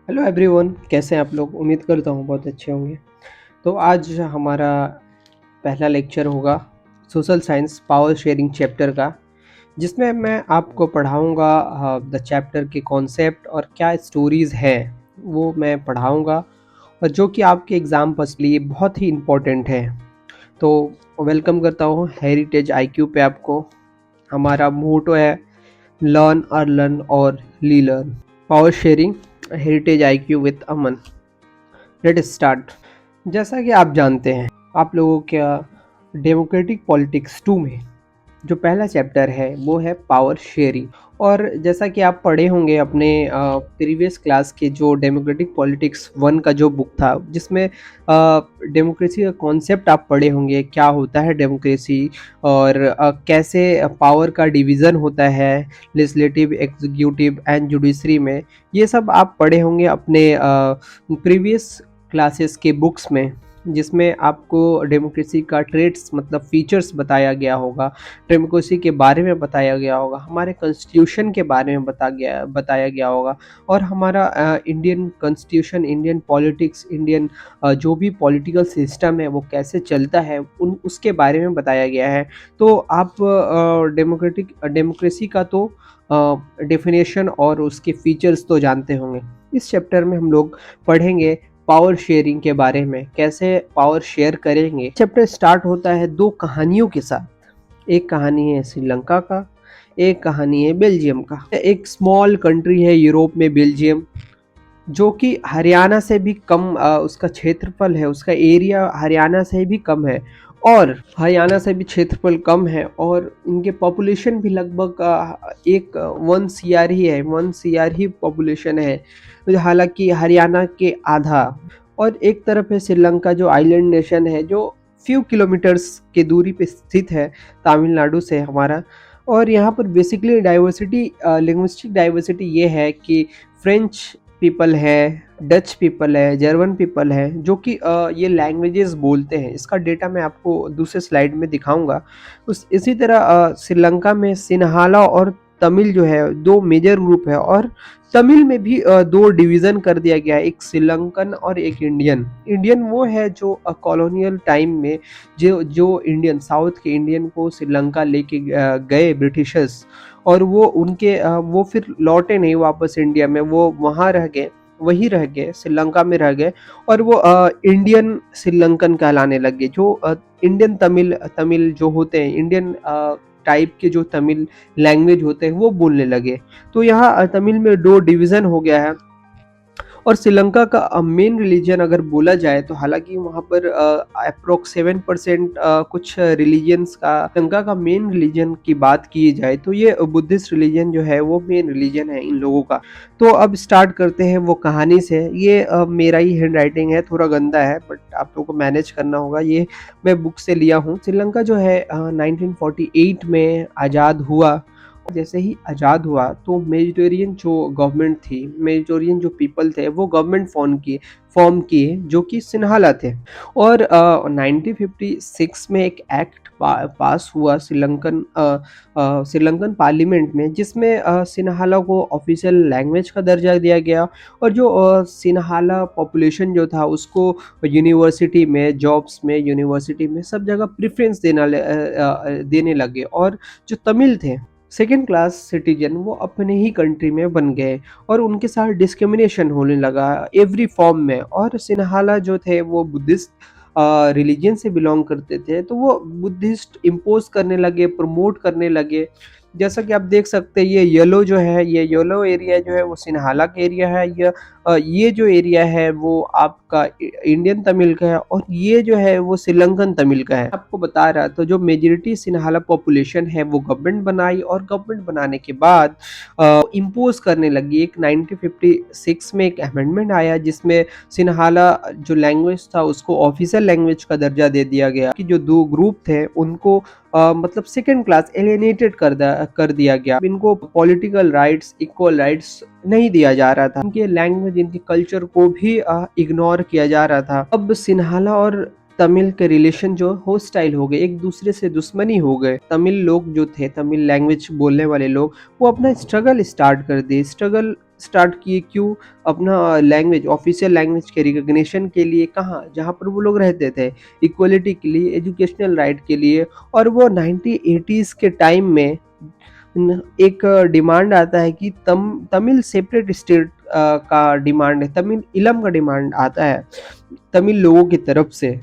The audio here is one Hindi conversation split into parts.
हेलो एवरीवन, कैसे हैं आप लोग। उम्मीद करता हूँ बहुत अच्छे होंगे। तो आज हमारा पहला लेक्चर होगा social science power sharing chapter का, जिसमें मैं आपको पढ़ाऊँगा द चैप्टर के कॉन्सेप्ट और क्या स्टोरीज़ हैं वो मैं पढ़ाऊँगा, और जो कि आपके एग्ज़ाम पर्पस लिए बहुत ही इम्पोर्टेंट है। तो वेलकम करता हूँ हेरिटेज आईक्यू पे आपको। हमारा मोटो है लर्न अर्न और ली learn. Power sharing heritage IQ with Aman. Let start. जैसा कि आप जानते हैं, आप लोगों का डेमोक्रेटिक पॉलिटिक्स 2 में जो पहला चैप्टर है वो है पावर शेयरिंग। और जैसा कि आप पढ़े होंगे अपने प्रीवियस क्लास के जो डेमोक्रेटिक पॉलिटिक्स 1 का जो बुक था, जिसमें डेमोक्रेसी का कॉन्सेप्ट आप पढ़े होंगे, क्या होता है डेमोक्रेसी और कैसे पावर का डिवीज़न होता है लेजिस्लेटिव, एग्जीक्यूटिव एंड जुडिशरी में। ये सब आप पढ़े होंगे अपने प्रीवियस क्लासेस के बुक्स में, जिसमें आपको डेमोक्रेसी का ट्रेड्स मतलब फीचर्स बताया गया होगा, डेमोक्रेसी के बारे में बताया गया होगा, हमारे कॉन्स्टिट्यूशन के बारे में बताया गया होगा, और हमारा Indian constitution, Indian politics, Indian जो भी पॉलिटिकल सिस्टम है वो कैसे चलता है उन उसके बारे में बताया गया है। तो आप डेमोक्रेसी का तो डेफिनेशन और उसके फीचर्स तो जानते होंगे। इस चैप्टर में हम लोग पढ़ेंगे पावर शेयरिंग के बारे में, कैसे पावर शेयर करेंगे। चैप्टर स्टार्ट होता है दो कहानियों के साथ। एक कहानी है श्रीलंका का, एक कहानी है बेल्जियम का। एक स्मॉल कंट्री है यूरोप में बेल्जियम, जो कि हरियाणा से भी कम उसका क्षेत्रफल है, उसका एरिया हरियाणा से भी कम है, और हरियाणा से भी क्षेत्रफल कम है, और इनके पॉपुलेशन भी लगभग एक 1 CR ही है, 1 CR ही पॉपुलेशन है, हालांकि हरियाणा के आधा। और एक तरफ है श्रीलंका जो आइलैंड नेशन है, जो फ्यू किलोमीटर्स के दूरी पे स्थित है तमिलनाडु से हमारा। और यहाँ पर बेसिकली डाइवर्सिटी, लिंग्विस्टिक डाइवर्सिटी ये है कि फ्रेंच पीपल है, डच पीपल है, जर्मन पीपल है, जो कि ये लैंग्वेजेस बोलते हैं। इसका डेटा मैं आपको दूसरे स्लाइड में दिखाऊंगा। इसी तरह श्रीलंका में सिन्हाला और तमिल जो है दो मेजर ग्रुप है, और तमिल में भी दो डिवीज़न कर दिया गया है, एक श्रीलंकन और एक इंडियन। इंडियन वो है जो कॉलोनियल टाइम में जो जो इंडियन, साउथ के इंडियन को श्रीलंका लेके गए ब्रिटिशर्स, और वो उनके वो फिर लौटे नहीं वापस इंडिया में, वो वहाँ रह गए, वहीं रह गए, श्रीलंका में रह गए, और वो इंडियन श्रीलंकन कहलाने लगे। जो इंडियन तमिल तमिल जो होते हैं, इंडियन टाइप के जो तमिल लैंग्वेज होते हैं वो बोलने लगे। तो यहाँ तमिल में दो डिवीज़न हो गया है। और श्रीलंका का मेन रिलीजन अगर बोला जाए तो, हालांकि वहाँ पर अप्रोक्स 7% कुछ रिलीजन्स का, श्रीलंका का मेन रिलीजन की बात की जाए तो ये बुद्धिस्ट रिलीजन जो है वो मेन रिलीजन है इन लोगों का। तो अब स्टार्ट करते हैं वो कहानी से। ये मेरा ही हैंड राइटिंग है, थोड़ा गंदा है, बट आप लोगों को मैनेज करना होगा। ये मैं बुक से लिया हूँ। श्रीलंका जो है 1948 में आज़ाद हुआ। जैसे ही आज़ाद हुआ तो मेजोरियन जो गवर्नमेंट थी, मेजोरियन जो पीपल थे, वो गवर्नमेंट फॉर्म किए जो कि सिन्हाला थे। और 1956 में एक एक्ट पास हुआ श्रीलंकन पार्लियामेंट में, जिसमें सिन्हाला को ऑफिशियल लैंग्वेज का दर्जा दिया गया, और जो सिन्हाला पॉपुलेशन जो था उसको यूनिवर्सिटी में, जॉब्स में, यूनिवर्सिटी में सब जगह प्रेफरेंस देने लगे। और जो तमिल थे, सेकेंड क्लास सिटीजन, वो अपने ही कंट्री में बन गए, और उनके साथ डिस्क्रिमिनेशन होने लगा एवरी फॉर्म में। और सिन्हाला जो थे वो बुद्धिस्ट रिलीजन से बिलोंग करते थे, तो वो बुद्धिस्ट इम्पोज करने लगे, प्रमोट करने लगे। जैसा कि आप देख सकते हैं, ये येलो जो है, ये येलो एरिया जो है वो सिन्हाला का एरिया है। ये जो एरिया है वो आपका इंडियन तमिल का है, और ये जो है वो श्रीलंकन तमिल का है। आपको बता रहा था, जो मेजोरिटी सिन्हाला पॉपुलेशन है वो गवर्नमेंट बनाई, और गवर्नमेंट बनाने के बाद इम्पोज करने लगी। एक 1956 में एक अमेंडमेंट आया, जिसमें सिन्हाला जो लैंग्वेज था उसको ऑफिशियल लैंग्वेज का दर्जा दे दिया गया, कि जो दो ग्रुप थे उनको मतलब सेकेंड क्लास एलियनेटेड कर दिया गया। इनको पॉलिटिकल राइट्स, इक्वल राइट्स नहीं दिया जा रहा था, इनके लैंग्वेज, इनके कल्चर को भी इग्नोर किया जा रहा था। अब सिन्हाला और तमिल के रिलेशन जो होस्टाइल हो गए, एक दूसरे से दुश्मनी हो गए। तमिल लोग जो थे, तमिल लैंग्वेज बोलने वाले लोग, वो अपना स्ट्रगल स्टार्ट कर दिए। स्ट्रगल स्टार्ट किए, क्यों? अपना लैंग्वेज, ऑफिशियल लैंग्वेज के रिकॉग्निशन के लिए। कहाँ? जहाँ पर वो लोग रहते थे, इक्वलिटी के लिए, एजुकेशनल राइट के लिए। और वो 1980s के टाइम में एक डिमांड आता है कि तमिल सेपरेट स्टेट का डिमांड है, तमिल इलम का डिमांड आता है तमिल लोगों की तरफ से।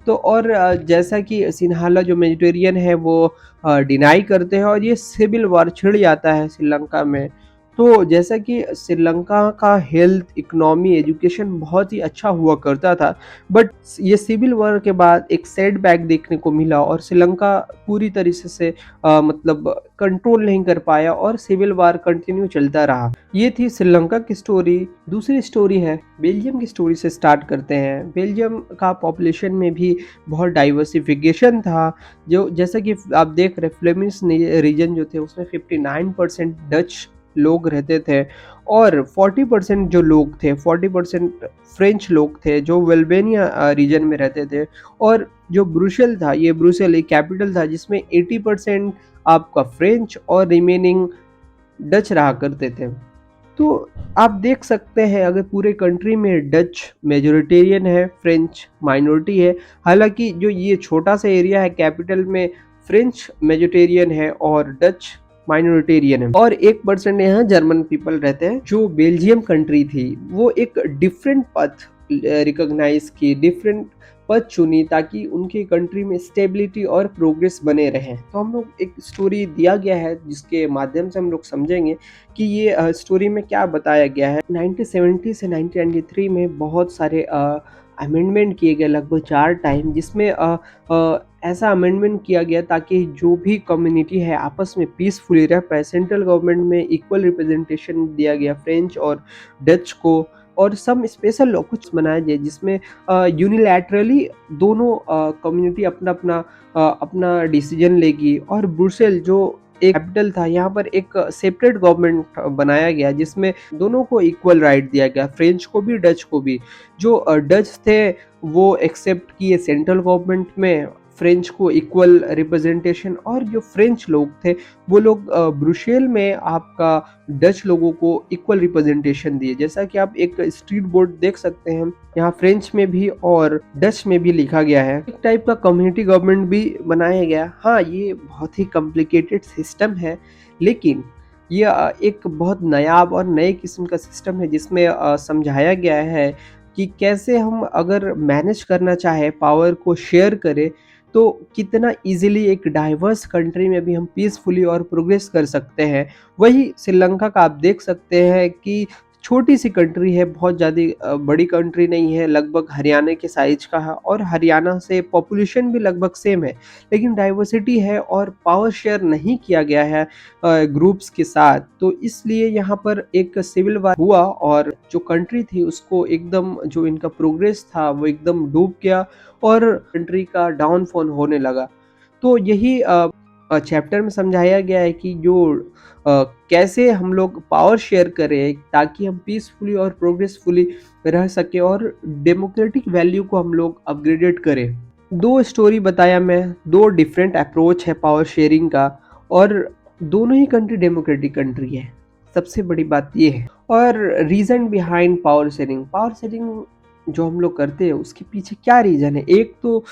तो और जैसा कि सिन्हाला जो वेजिटेरियन है वो डिनाई करते हैं, और ये सिविल वॉर छिड़ जाता है श्रीलंका में। तो जैसा कि श्रीलंका का हेल्थ, इकोनॉमी, एजुकेशन बहुत ही अच्छा हुआ करता था, बट ये सिविल वॉर के बाद एक सेटबैक देखने को मिला, और श्रीलंका पूरी तरीके से मतलब कंट्रोल नहीं कर पाया, और सिविल वॉर कंटिन्यू चलता रहा। ये थी श्रीलंका की स्टोरी। दूसरी स्टोरी है बेल्जियम की स्टोरी से स्टार्ट करते हैं। बेल्जियम का पॉपुलेशन में भी बहुत डाइवर्सिफिकेशन था। जो जैसा कि आप देख रहे फ्लेमिश रीजन जो थे उसमें 59% डच लोग रहते थे, और 40% जो लोग थे, 40% फ्रेंच लोग थे जो वेल्वेनिया रीजन में रहते थे। और जो ब्रुसेल था, ये ब्रुसेल एक कैपिटल था जिसमें 80% आपका फ्रेंच और रिमेनिंग डच रहा करते थे। तो आप देख सकते हैं अगर पूरे कंट्री में डच मेजोरिटेरियन है, फ्रेंच माइनॉरिटी है। हालांकि जो ये छोटा सा एरिया है कैपिटल में, फ्रेंच मेजोरिटेरियन है और डच माइनॉरिटेरियन है, और 1% यहाँ जर्मन पीपल रहते हैं। जो बेल्जियम कंट्री थी वो एक डिफरेंट पथ रिकॉग्नाइज की, डिफरेंट पथ चुनी, ताकि उनकी कंट्री में स्टेबिलिटी और प्रोग्रेस बने रहे। तो हम लोग एक स्टोरी दिया गया है जिसके माध्यम से हम लोग समझेंगे कि ये स्टोरी में क्या बताया गया है। 1970 से 1993 में बहुत सारे अमेंडमेंट किए गए, लगभग 4 टाइम, जिसमें ऐसा अमेंडमेंट किया गया ताकि जो भी कम्युनिटी है आपस में पीसफुली रह पाए। सेंट्रल गवर्नमेंट में इक्वल रिप्रेजेंटेशन दिया गया फ्रेंच और डच को, और सब स्पेशल लॉ कुछ बनाया जाए जिसमें यूनिलैटरली दोनों कम्युनिटी अपना अपना अपना डिसीजन लेगी। और ब्रुसेल जो एक कैपिटल था, यहाँ पर एक सेपरेट गवर्नमेंट बनाया गया जिसमें दोनों को इक्वल राइट दिया गया, फ्रेंच को भी डच को भी। जो डच थे वो एक्सेप्ट किए सेंट्रल गवर्नमेंट में फ्रेंच को इक्वल रिप्रेजेंटेशन, और जो फ्रेंच लोग थे वो लोग ब्रुसेल में आपका डच लोगों को इक्वल रिप्रेजेंटेशन दिए। जैसा कि आप एक स्ट्रीट बोर्ड देख सकते हैं, यहाँ फ्रेंच में भी और डच में भी लिखा गया है। एक टाइप का कम्युनिटी गवर्नमेंट भी बनाया गया। हाँ, ये बहुत ही कॉम्प्लिकेटेड सिस्टम है, लेकिन ये एक बहुत नायाब और नए किस्म का सिस्टम है जिसमें समझाया गया है कि कैसे हम अगर मैनेज करना चाहे, पावर को शेयर करें, तो कितना इजीली एक डाइवर्स कंट्री में भी हम पीसफुली और प्रोग्रेस कर सकते हैं। वही श्रीलंका का आप देख सकते हैं कि छोटी सी कंट्री है, बहुत ज़्यादा बड़ी कंट्री नहीं है, लगभग हरियाणा के साइज का है, और हरियाणा से पॉपुलेशन भी लगभग सेम है, लेकिन डाइवर्सिटी है और पावर शेयर नहीं किया गया है ग्रुप्स के साथ। तो इसलिए यहाँ पर एक सिविल वार हुआ, और जो कंट्री थी उसको एकदम, जो इनका प्रोग्रेस था वो एकदम डूब गया, और कंट्री का डाउनफॉल होने लगा। तो यही चैप्टर में समझाया गया है कि जो कैसे हम लोग पावर शेयर करें ताकि हम पीसफुली और प्रोग्रेसफुली रह सके, और डेमोक्रेटिक वैल्यू को हम लोग अपग्रेडेड करें। 2 स्टोरी बताया मैं, 2 डिफरेंट अप्रोच है पावर शेयरिंग का, और दोनों ही कंट्री डेमोक्रेटिक कंट्री है। सबसे बड़ी बात ये है। और रीज़न बिहाइंड पावर शेयरिंग जो हम लोग करते हैं उसके पीछे क्या रीज़न है? एक तो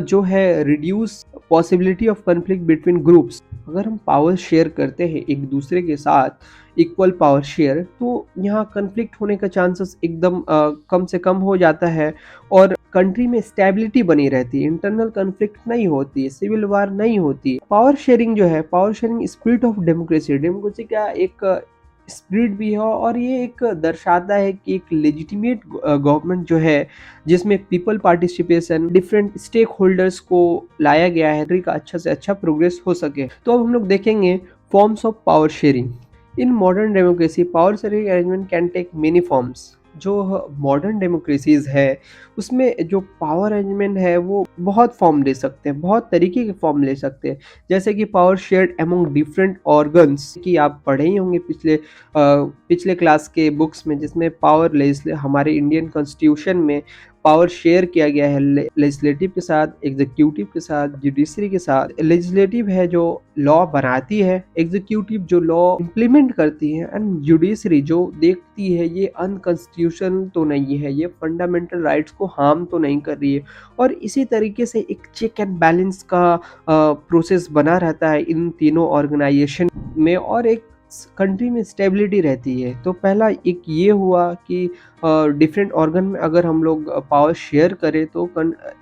जो है reduce possibility of conflict between groups. अगर हम पावर शेयर करते हैं एक दूसरे के साथ इक्वल पावर शेयर, तो यहाँ कॉन्फ्लिक्ट होने का चांसेस एकदम कम से कम हो जाता है, और कंट्री में स्टेबिलिटी बनी रहती है, इंटरनल कॉन्फ्लिक्ट नहीं होती है, सिविल वार नहीं होती है। पावर शेयरिंग जो है, power sharing spirit of democracy, democracy का एक स्पिरिट भी है, और ये एक दर्शाता है कि एक लेजिटिमेट गवर्नमेंट जो है जिसमें people participation, different stakeholders को लाया गया है, कंट्री का अच्छा से अच्छा प्रोग्रेस हो सके। तो अब हम लोग देखेंगे forms of power sharing. In modern democracy power sharing arrangement can take many forms. जो मॉडर्न डेमोक्रेसीज है उसमें जो पावर अरेंजमेंट है वो बहुत फॉर्म ले सकते हैं, बहुत तरीके के फॉर्म ले सकते हैं। जैसे कि power shared among different organs, कि आप पढ़े ही होंगे पिछले क्लास के बुक्स में, जिसमें पावर हमारे इंडियन कॉन्स्टिट्यूशन में पावर शेयर किया गया है लेजिस्लेटिव के साथ, एग्जीक्यूटिव के साथ, जुडिशरी के साथ। लेजिस्लेटिव है जो लॉ बनाती है, एग्जीक्यूटिव जो लॉ इम्प्लीमेंट करती है, एंड जुडिशरी जो देखती है ये अनकॉन्स्टिट्यूशन तो नहीं है, ये फंडामेंटल राइट्स को हार्म तो नहीं कर रही है। और इसी तरीके से एक चेक एंड बैलेंस का प्रोसेस बना रहता है इन तीनों ऑर्गेनाइजेशन में, और एक कंट्री में स्टेबिलिटी रहती है। तो पहला एक ये हुआ कि डिफरेंट ऑर्गन में अगर हम लोग पावर शेयर करें तो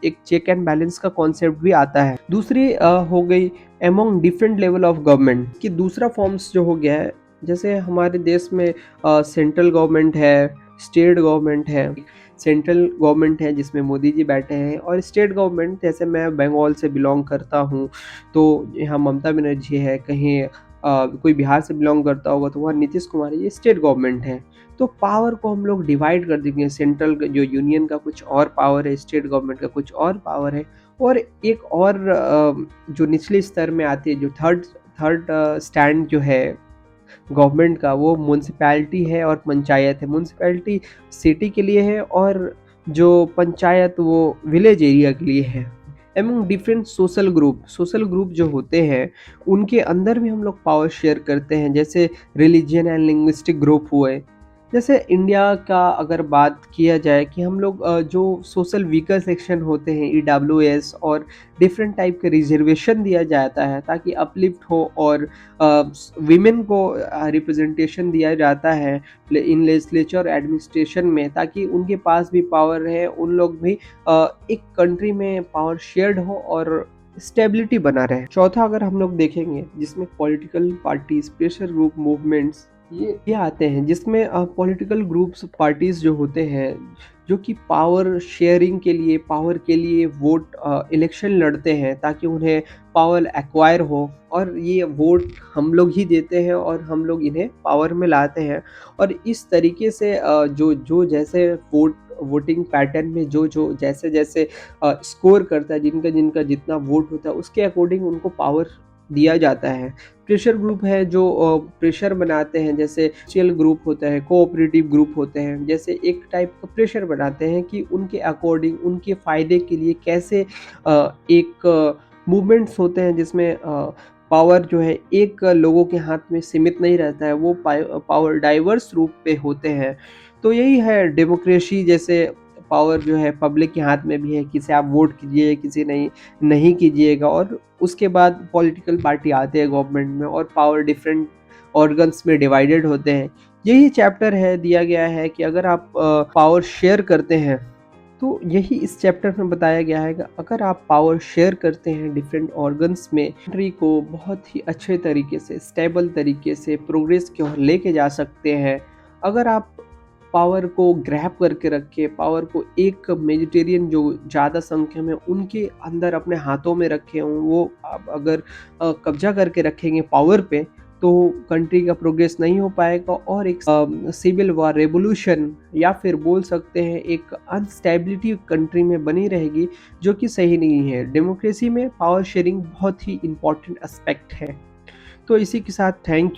एक चेक एंड बैलेंस का कॉन्सेप्ट भी आता है। दूसरी हो गई among different level of government कि दूसरा फॉर्म्स जो हो गया है, जैसे हमारे देश में सेंट्रल गवर्नमेंट है, स्टेट गवर्नमेंट है। सेंट्रल गवर्नमेंट है जिसमें मोदी जी बैठे हैं, और स्टेट गवर्नमेंट जैसे मैं बंगाल से बिलोंग करता हूँ तो यहाँ ममता बनर्जी है, कहीं कोई बिहार से बिलोंग करता होगा तो वहाँ नीतीश कुमार है, ये स्टेट गवर्नमेंट है। तो पावर को हम लोग डिवाइड कर देंगे, सेंट्रल जो यूनियन का कुछ और पावर है, स्टेट गवर्नमेंट का कुछ और पावर है। और एक और जो निचले स्तर में आती है, जो थर्ड थर्ड स्टैंड जो है गवर्नमेंट का, वो म्यूनसिपैलिटी है और पंचायत है। म्यूनसिपैलिटी सिटी के लिए है और जो पंचायत वो विलेज एरिया के लिए है। एमंग डिफरेंट सोशल ग्रुप जो होते हैं उनके अंदर भी हम लोग पावर शेयर करते हैं, जैसे रिलीजियन एंड लिंग्विस्टिक ग्रुप हुए। जैसे इंडिया का अगर बात किया जाए कि हम लोग जो सोशल वीकर सेक्शन होते हैं, ईडब्ल्यूएस और डिफरेंट टाइप के रिजर्वेशन दिया जाता है ताकि अपलिफ्ट हो, और वीमेन को रिप्रेजेंटेशन दिया जाता है इन लेजिस्लेचर एडमिनिस्ट्रेशन में, ताकि उनके पास भी पावर रहे, उन लोग भी एक कंट्री में पावर शेयर्ड हो और स्टेबिलिटी बना रहे। चौथा अगर हम लोग देखेंगे जिसमें political parties, pressure group, movements ये आते हैं, जिसमें पॉलिटिकल ग्रुप्स, पार्टीज जो होते हैं जो कि पावर शेयरिंग के लिए, पावर के लिए वोट इलेक्शन लड़ते हैं ताकि उन्हें पावर एक्वायर हो, और ये वोट हम लोग ही देते हैं और हम लोग इन्हें पावर में लाते हैं। और इस तरीके से जो जो जैसे वोटिंग पैटर्न में जो जो जैसे जैसे स्कोर करता है, जिनका जिनका जितना वोट होता है उसके अकॉर्डिंग उनको पावर दिया जाता है। प्रेशर ग्रुप है जो प्रेशर बनाते हैं, जैसे सोशल ग्रुप होता है, कोऑपरेटिव ग्रुप होते हैं, जैसे एक टाइप का प्रेशर बनाते हैं कि उनके अकॉर्डिंग, उनके फ़ायदे के लिए कैसे एक मूवमेंट्स होते हैं जिसमें पावर जो है एक लोगों के हाथ में सीमित नहीं रहता है, वो पावर डाइवर्स रूप पे होते हैं। तो यही है डेमोक्रेसी, जैसे पावर जो है पब्लिक के हाथ में भी है, किसे आप वोट कीजिए, किसी नहीं कीजिएगा, और उसके बाद पॉलिटिकल पार्टी आते हैं गवर्नमेंट में और पावर डिफरेंट ऑर्गन्स में डिवाइडेड होते हैं। यही चैप्टर है दिया गया है कि अगर आप पावर शेयर करते हैं, तो यही इस चैप्टर में बताया गया है कि अगर आप पावर शेयर करते हैं डिफरेंट ऑर्गन्स में, कंट्री को बहुत ही अच्छे तरीके से, स्टेबल तरीके से प्रोग्रेस की ओर लेके जा सकते हैं। अगर आप पावर को ग्रैब करके रखे, पावर को एक मेजिटेरियन जो ज़्यादा संख्या में उनके अंदर अपने हाथों में रखे हों, वो आप अगर कब्जा करके रखेंगे पावर पे, तो कंट्री का प्रोग्रेस नहीं हो पाएगा, और एक सिविल वॉर, रेवोल्यूशन, या फिर बोल सकते हैं एक अनस्टेबिलिटी कंट्री में बनी रहेगी, जो कि सही नहीं है। डेमोक्रेसी में पावर शेयरिंग बहुत ही इम्पोर्टेंट एस्पेक्ट है। तो इसी के साथ थैंक यू।